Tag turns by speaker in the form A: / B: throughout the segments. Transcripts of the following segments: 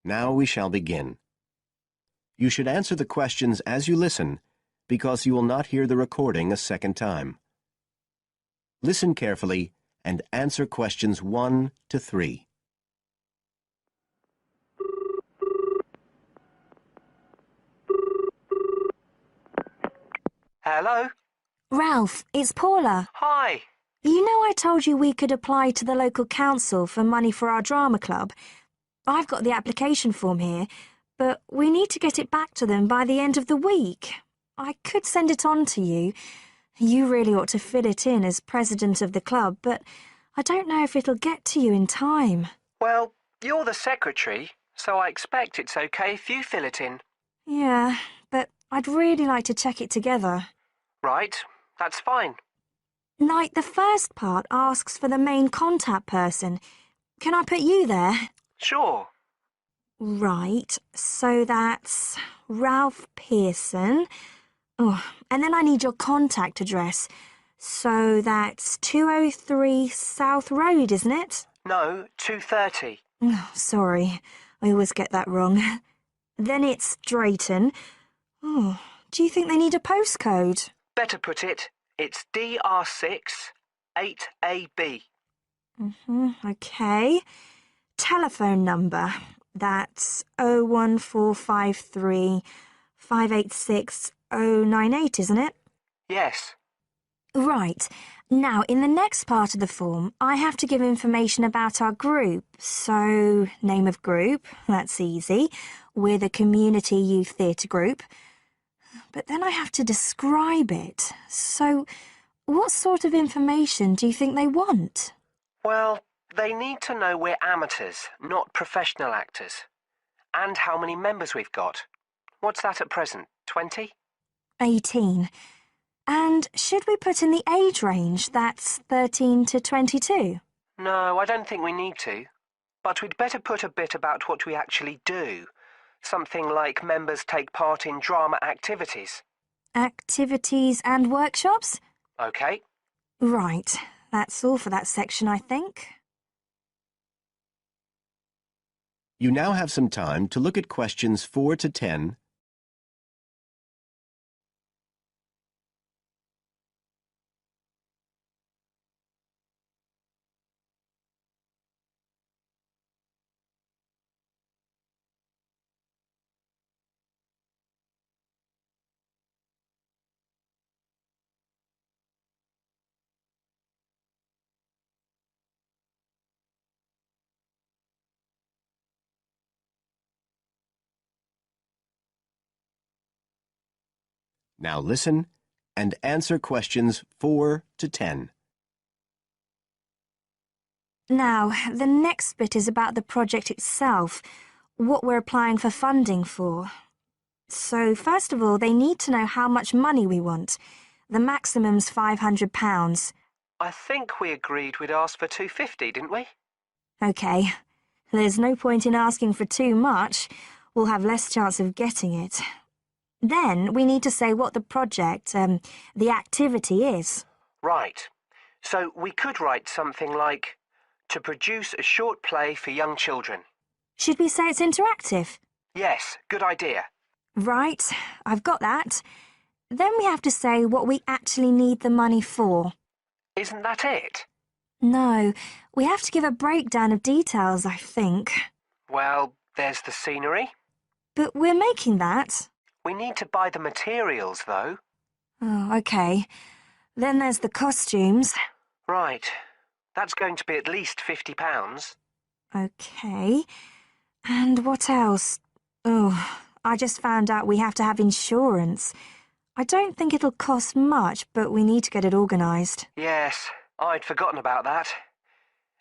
A: Now we shall begin. You should answer the questions as you listen, because you will not hear the recording a second time. Listen carefully and answer questions 1 to 3.
B: Hello?
C: Ralph, it's Paula.
B: Hi.
C: You know I told you we could apply to the local council for money for our drama club? I've got the application form here, but we need to get it back to them by the end of the week. I could send it on to you. You really ought to fill it in as president of the club, but I don't know if it'll get to you in time.
B: Well, you're the secretary, so I expect it's okay if you fill it in.
C: Yeah, but I'd really like to check it together.
B: Right, that's fine.
C: Like, the first part asks for the main contact person. Can I put you there?
B: Sure.
C: Right, so that's Ralph Pearson. Oh, and then I need your contact address. So that's 203 South Road, isn't it?
B: No, 2:30.
C: Oh, sorry, I always get that wrong. Then it's Drayton. Oh, do you think they need a postcode?
B: Better put it, it's DR6 8AB.
C: Okay. Telephone number. That's 01453 586 098, isn't it?
B: Yes.
C: Right. Now, in the next part of the form, I have to give information about our group. So, name of group, that's easy. We're the Community Youth Theatre Group. But then I have to describe it. So, what sort of information do you think they want?
B: Well, they need to know we're amateurs, not professional actors. And how many members we've got. What's that at present, 20?
C: 18. And should we put in the age range, that's 13 to 22?
B: No, I don't think we need to. But we'd better put a bit about what we actually do. Something like members take part in drama activities.
C: Activities and workshops?
B: Okay.
C: Right. That's all for that section, I think.
A: You now have some time to look at questions 4 to 10. Now listen and answer questions 4 to 10.
C: Now, the next bit is about the project itself, what we're applying for funding for. So, first of all, they need to know how much money we want. The maximum's £500.
B: I think we agreed we'd ask for 250, didn't we?
C: OK. There's no point in asking for too much. We'll have less chance of getting it. Then we need to say what the project, the activity is.
B: Right. So we could write something like, to produce a short play for young children.
C: Should we say it's interactive?
B: Yes, good idea.
C: Right, I've got that. Then we have to say what we actually need the money for.
B: Isn't that it?
C: No, we have to give a breakdown of details, I think.
B: Well, there's the scenery.
C: But we're making that.
B: We need to buy the materials, though.
C: Oh, OK. Then there's the costumes.
B: Right. That's going to be at least £50.
C: OK. And what else? Oh, I just found out we have to have insurance. I don't think it'll cost much, but we need to get it organised.
B: Yes, I'd forgotten about that.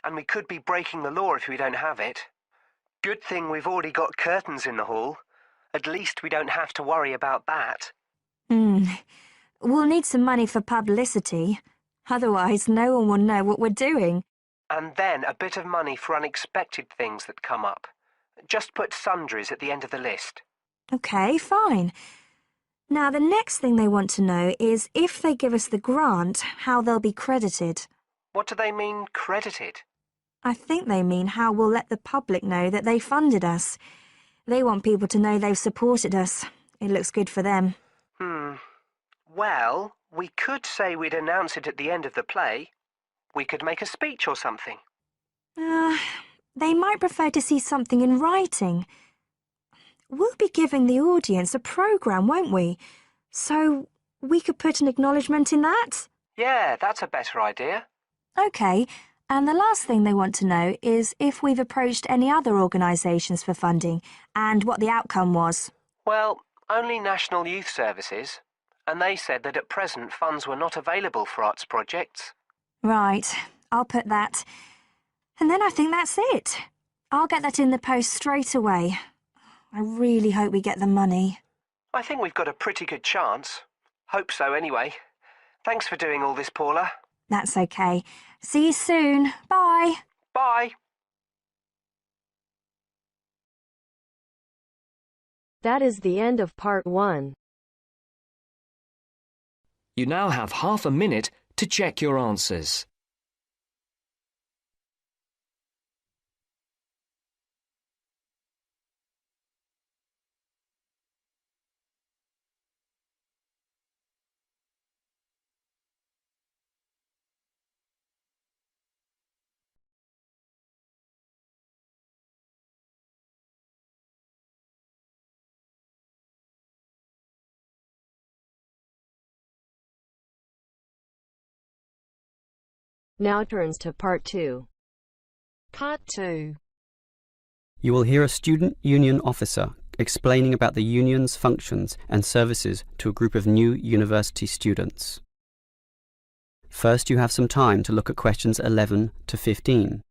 B: And we could be breaking the law if we don't have it. Good thing we've already got curtains in the hall. At least we don't have to worry about that.
C: We'll need some money for publicity. Otherwise, no one will know what we're doing.
B: And then a bit of money for unexpected things that come up. Just put sundries at the end of the list.
C: OK, fine. Now, the next thing they want to know is if they give us the grant, how they'll be credited.
B: What do they mean, credited?
C: I think they mean how we'll let the public know that they funded us. They want people to know they've supported us. It looks good for them.
B: Well, we could say we'd announce it at the end of the play. We could make a speech or something.
C: They might prefer to see something in writing. We'll be giving the audience a programme, won't we? So we could put an acknowledgement in that?
B: Yeah, that's a better idea.
C: OK, and the last thing they want to know is if we've approached any other organisations for funding and what the outcome was.
B: Well, only National Youth Services, and they said that at present funds were not available for arts projects.
C: Right, I'll put that. And then I think that's it. I'll get that in the post straight away. I really hope we get the money.
B: I think we've got a pretty good chance. Hope so, anyway. Thanks for doing all this, Paula.
C: That's OK. See you soon. Bye.
B: Bye.
D: That is the end of part 1.
E: You now have half a minute to check your answers.
D: Now turns to part 2.
F: Part 2.
G: You will hear a student union officer explaining about the union's functions and services to a group of new university students. First, you have some time to look at questions 11 to 15.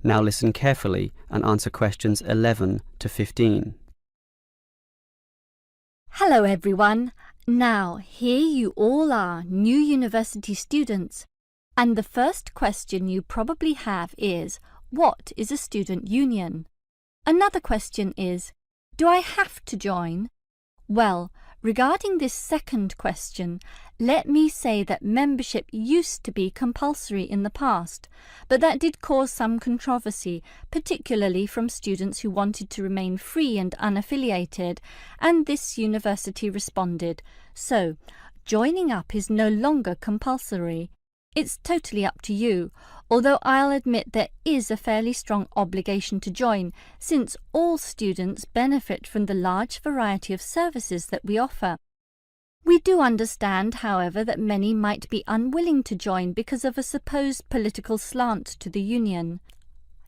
G: Now listen carefully and answer questions 11 to 15.
F: Hello everyone. Now, here you all are, new university students. And the first question you probably have is, what is a student union? Another question is, do I have to join? Well, regarding this second question, let me say that membership used to be compulsory in the past, but that did cause some controversy, particularly from students who wanted to remain free and unaffiliated, and this university responded. So, joining up is no longer compulsory. It's totally up to you, although I'll admit there is a fairly strong obligation to join, since all students benefit from the large variety of services that we offer. We do understand, however, that many might be unwilling to join because of a supposed political slant to the union.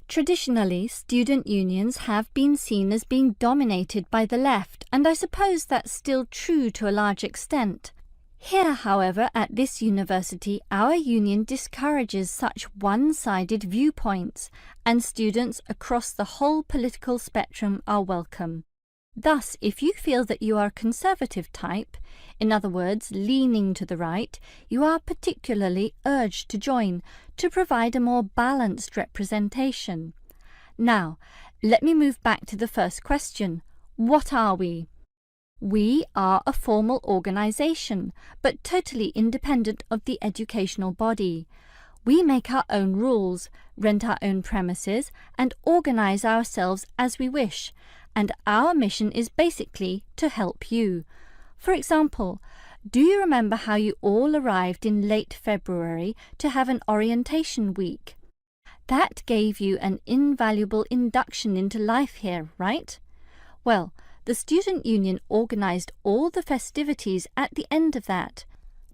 F: Traditionally, student unions have been seen as being dominated by the left, and I suppose that's still true to a large extent. Here, however, at this university, our union discourages such one-sided viewpoints, and students across the whole political spectrum are welcome. Thus, if you feel that you are a conservative type, in other words, leaning to the right, you are particularly urged to join, to provide a more balanced representation. Now, let me move back to the first question. What are we? We are a formal organisation, but totally independent of the educational body. We make our own rules, rent our own premises, and organise ourselves as we wish, and our mission is basically to help you. For example, do you remember how you all arrived in late February to have an orientation week? That gave you an invaluable induction into life here, right? Well, the student union organised all the festivities at the end of that.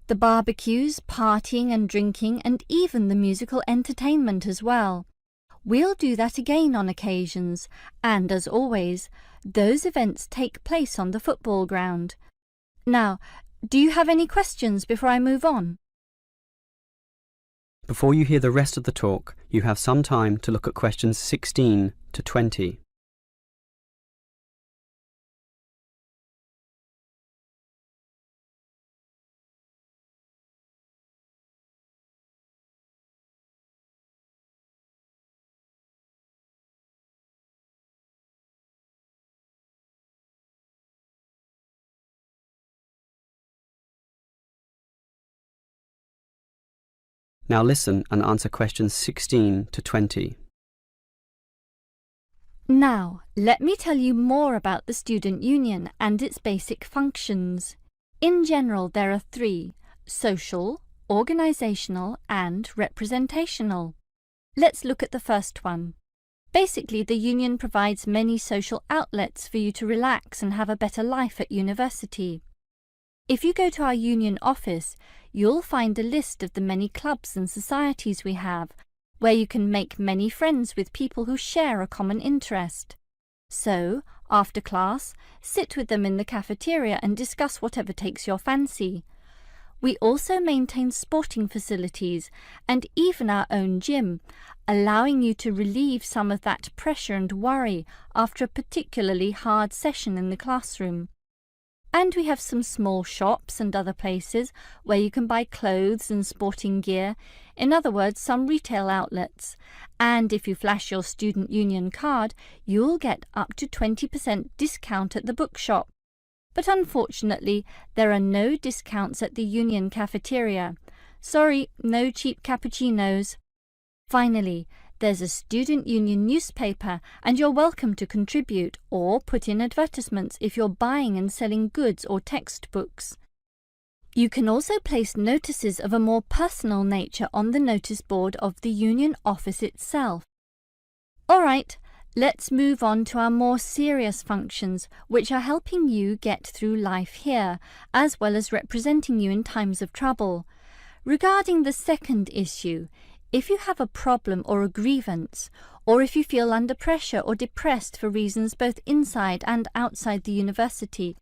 F: The barbecues, partying and drinking, and even the musical entertainment as well. We'll do that again on occasions, and as always, those events take place on the football ground. Now, do you have any questions before I move on?
G: Before you hear the rest of the talk, you have some time to look at questions 16 to 20. Now listen and answer questions 16 to 20.
F: Now, let me tell you more about the Student Union and its basic functions. In general, there are three: social, organisational and representational. Let's look at the first one. Basically, the union provides many social outlets for you to relax and have a better life at university. If you go to our union office, you'll find a list of the many clubs and societies we have, where you can make many friends with people who share a common interest. So, after class, sit with them in the cafeteria and discuss whatever takes your fancy. We also maintain sporting facilities and even our own gym, allowing you to relieve some of that pressure and worry after a particularly hard session in the classroom. And we have some small shops and other places where you can buy clothes and sporting gear, in other words, some retail outlets. And if you flash your student union card, you'll get up to 20% discount at the bookshop. But unfortunately, there are no discounts at the union cafeteria. Sorry, no cheap cappuccinos. Finally, there's a student union newspaper, and you're welcome to contribute or put in advertisements if you're buying and selling goods or textbooks. You can also place notices of a more personal nature on the notice board of the union office itself. All right, let's move on to our more serious functions, which are helping you get through life here, as well as representing you in times of trouble. Regarding the second issue, if you have a problem or a grievance, or if you feel under pressure or depressed for reasons both inside and outside the university,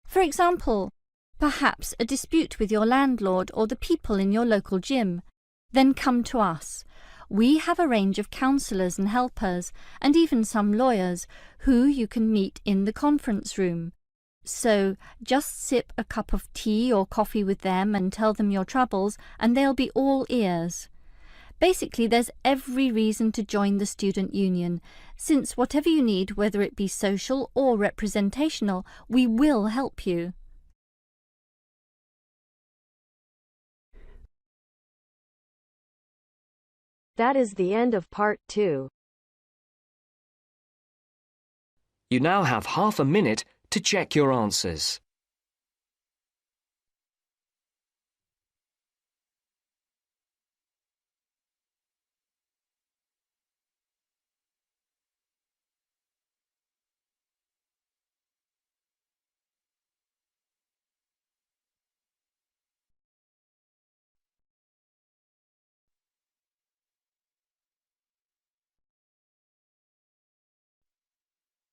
F: for example, perhaps a dispute with your landlord or the people in your local gym, then come to us. We have a range of counsellors and helpers, and even some lawyers, who you can meet in the conference room. So just sip a cup of tea or coffee with them and tell them your troubles, and they'll be all ears. Basically, there's every reason to join the student union, since whatever you need, whether it be social or representational, we will help you.
D: That is the end of part 2.
E: You now have half a minute to check your answers.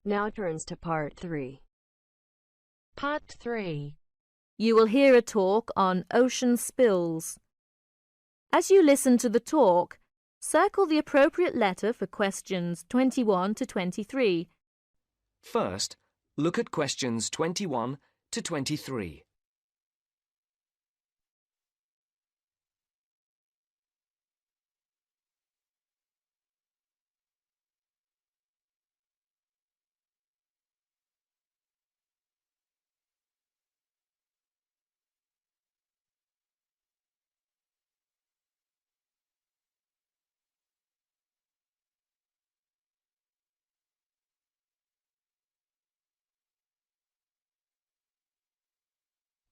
D: Now turns to part 3.
H: Part 3. You will hear a talk on ocean spills. As you listen to the talk, circle the appropriate letter for questions 21 to 23.
E: First, look at questions 21 to 23.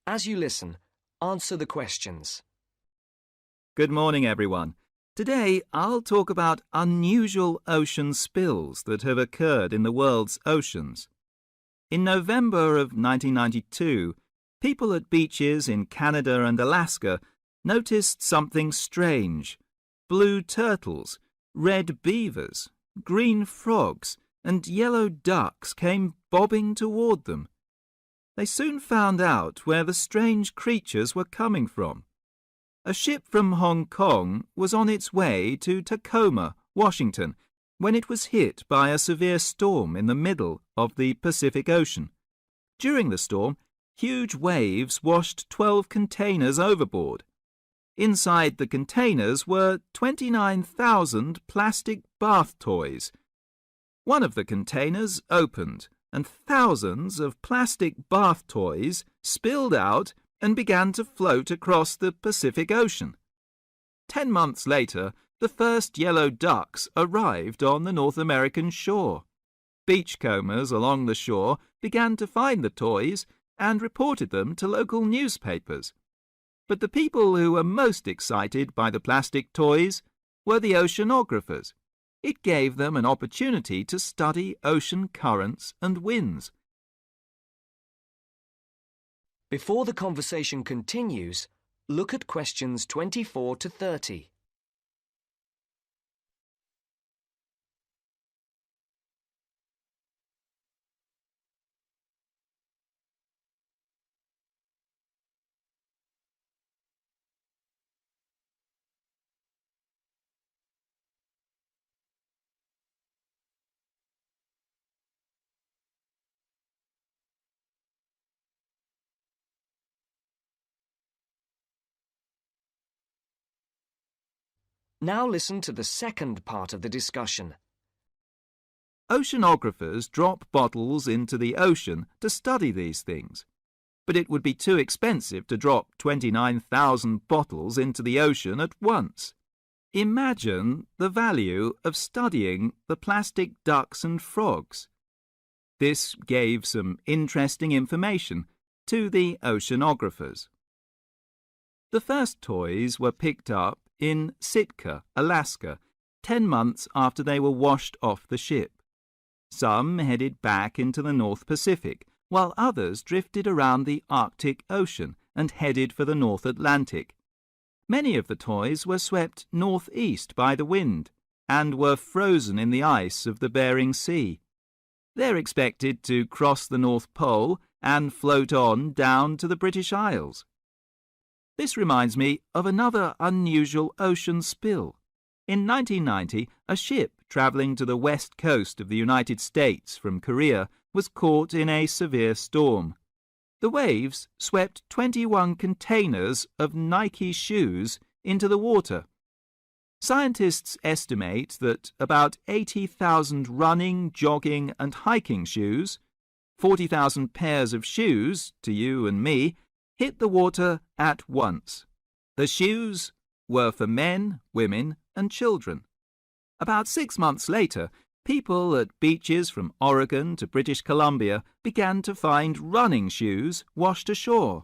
E: As you listen, answer the questions.
I: Good morning, everyone. Today, I'll talk about unusual ocean spills that have occurred in the world's oceans. In November of 1992, people at beaches in Canada and Alaska noticed something strange. Blue turtles, red beavers, green frogs, and yellow ducks came bobbing toward them. They soon found out where the strange creatures were coming from. A ship from Hong Kong was on its way to Tacoma, Washington, when it was hit by a severe storm in the middle of the Pacific Ocean. During the storm, huge waves washed 12 containers overboard. Inside the containers were 29,000 plastic bath toys. One of the containers opened, and thousands of plastic bath toys spilled out and began to float across the Pacific Ocean. 10 months later, the first yellow ducks arrived on the North American shore. Beachcombers along the shore began to find the toys and reported them to local newspapers. But the people who were most excited by the plastic toys were the oceanographers. It gave them an opportunity to study ocean currents and winds.
E: Before the conversation continues, look at questions 24 to 30. Now listen to the second part of the discussion.
I: Oceanographers drop bottles into the ocean to study these things. But it would be too expensive to drop 29,000 bottles into the ocean at once. Imagine the value of studying the plastic ducks and frogs. This gave some interesting information to the oceanographers. The first toys were picked up in Sitka, Alaska, 10 months after they were washed off the ship. Some headed back into the North Pacific, while others drifted around the Arctic Ocean and headed for the North Atlantic. Many of the toys were swept northeast by the wind and were frozen in the ice of the Bering Sea. They're expected to cross the North Pole and float on down to the British Isles. This reminds me of another unusual ocean spill. In 1990, a ship travelling to the west coast of the United States from Korea was caught in a severe storm. The waves swept 21 containers of Nike shoes into the water. Scientists estimate that about 80,000 running, jogging and hiking shoes, 40,000 pairs of shoes, to you and me, hit the water at once. The shoes were for men, women and children. About 6 months later, people at beaches from Oregon to British Columbia began to find running shoes washed ashore.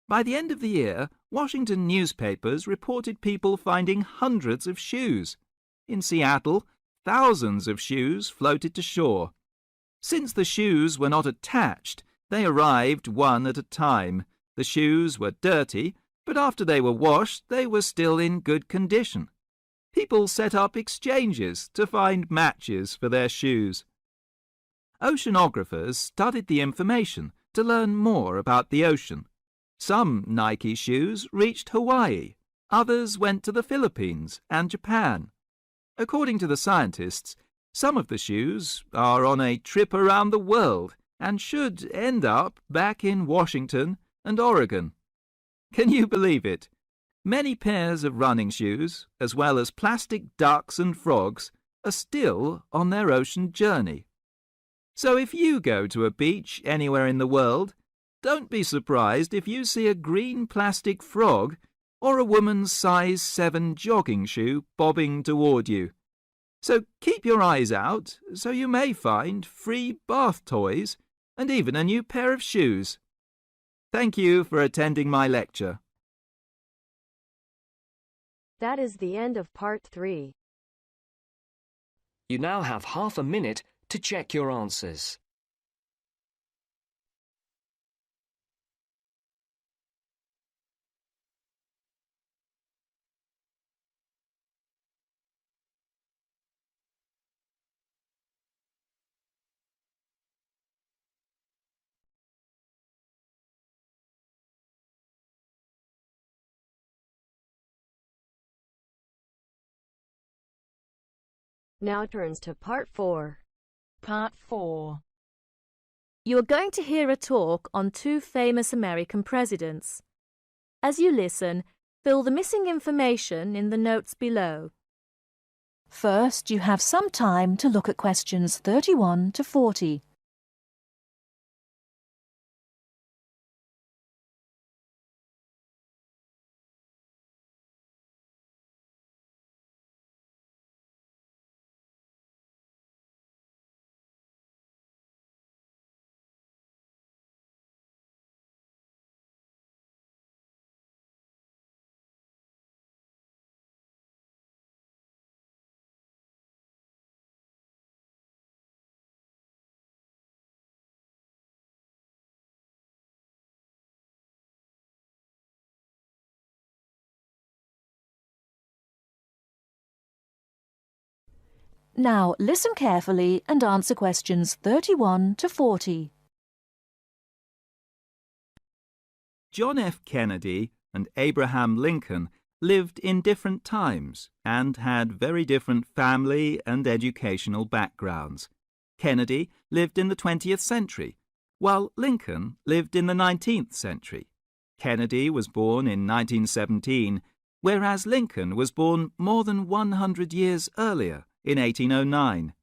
I: By the end of the year, Washington newspapers reported people finding hundreds of shoes. In Seattle, thousands of shoes floated to shore. Since the shoes were not attached, they arrived one at a time. The shoes were dirty, but after they were washed, they were still in good condition. People set up exchanges to find matches for their shoes. Oceanographers studied the information to learn more about the ocean. Some Nike shoes reached Hawaii, others went to the Philippines and Japan. According to the scientists, some of the shoes are on a trip around the world and should end up back in Washington and Oregon. Can you believe it? Many pairs of running shoes, as well as plastic ducks and frogs, are still on their ocean journey. So if you go to a beach anywhere in the world, don't be surprised if you see a green plastic frog or a woman's size 7 jogging shoe bobbing toward you. So keep your eyes out, so you may find free bath toys and even a new pair of shoes. Thank you for attending my lecture.
D: That is the end of part 3.
E: You now have half a minute to check your answers.
D: Now turns to part 4.
H: Part 4.
D: You are going to hear a talk on 2 famous American presidents. As you listen, fill the missing information in the notes below.
J: First, you have some time to look at questions 31 to 40. Now listen carefully and answer questions 31 to 40.
I: John F. Kennedy and Abraham Lincoln lived in different times and had very different family and educational backgrounds. Kennedy lived in the 20th century, while Lincoln lived in the 19th century. Kennedy was born in 1917, whereas Lincoln was born more than 100 years earlier, in 1809.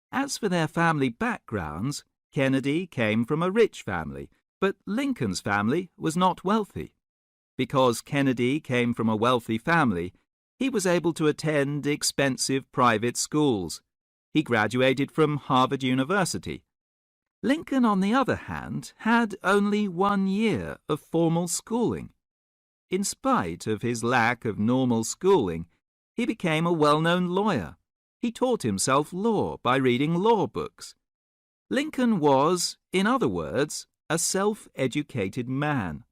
I: As for their family backgrounds, Kennedy came from a rich family, but Lincoln's family was not wealthy. Because Kennedy came from a wealthy family, he was able to attend expensive private schools. He graduated from Harvard University. Lincoln, on the other hand, had only 1 year of formal schooling. In spite of his lack of normal schooling, he became a well-known lawyer. He taught himself law by reading law books. Lincoln was, in other words, a self-educated man.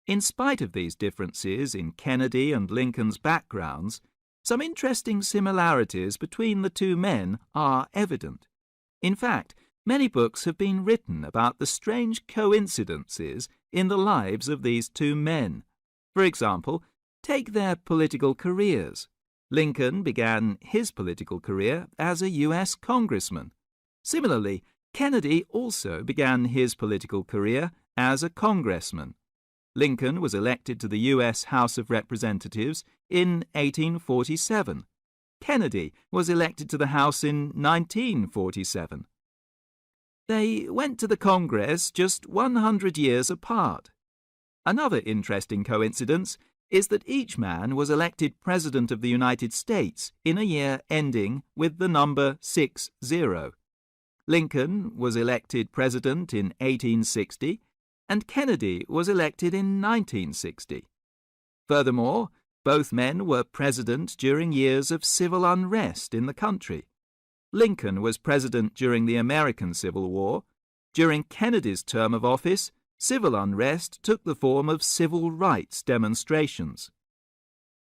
I: In spite of these differences in Kennedy and Lincoln's backgrounds, some interesting similarities between the two men are evident. In fact, many books have been written about the strange coincidences in the lives of these two men. For example, take their political careers. Lincoln began his political career as a U.S. congressman. Similarly, Kennedy also began his political career as a congressman. Lincoln was elected to the U.S. House of Representatives in 1847. Kennedy was elected to the House in 1947. They went to the Congress just 100 years apart. Another interesting coincidence is that each man was elected President of the United States in a year ending with the number 60. Lincoln was elected President in 1860, and Kennedy was elected in 1960. Furthermore, both men were president during years of civil unrest in the country. Lincoln was president during the American Civil War. During Kennedy's term of office, civil unrest took the form of civil rights demonstrations.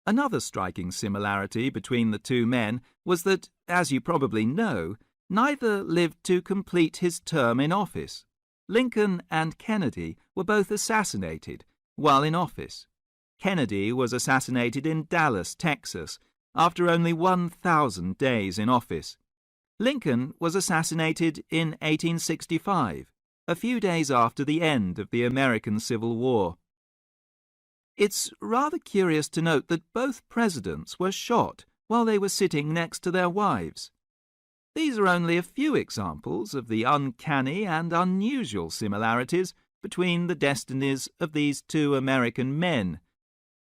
I: Another striking similarity between the two men was that, as you probably know, neither lived to complete his term in office. Lincoln and Kennedy were both assassinated while in office. Kennedy was assassinated in Dallas, Texas, after only 1,000 days in office. Lincoln was assassinated in 1865, a few days after the end of the American Civil War. It's rather curious to note that both presidents were shot while they were sitting next to their wives. These are only a few examples of the uncanny and unusual similarities between the destinies of these two American men,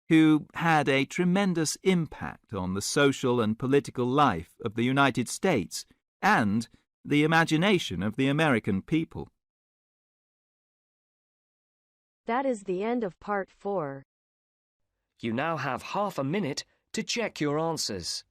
I: who had a tremendous impact on the social and political life of the United States and the imagination of the American people.
H: That is the end of part 4.
E: You now have half a minute to check your answers.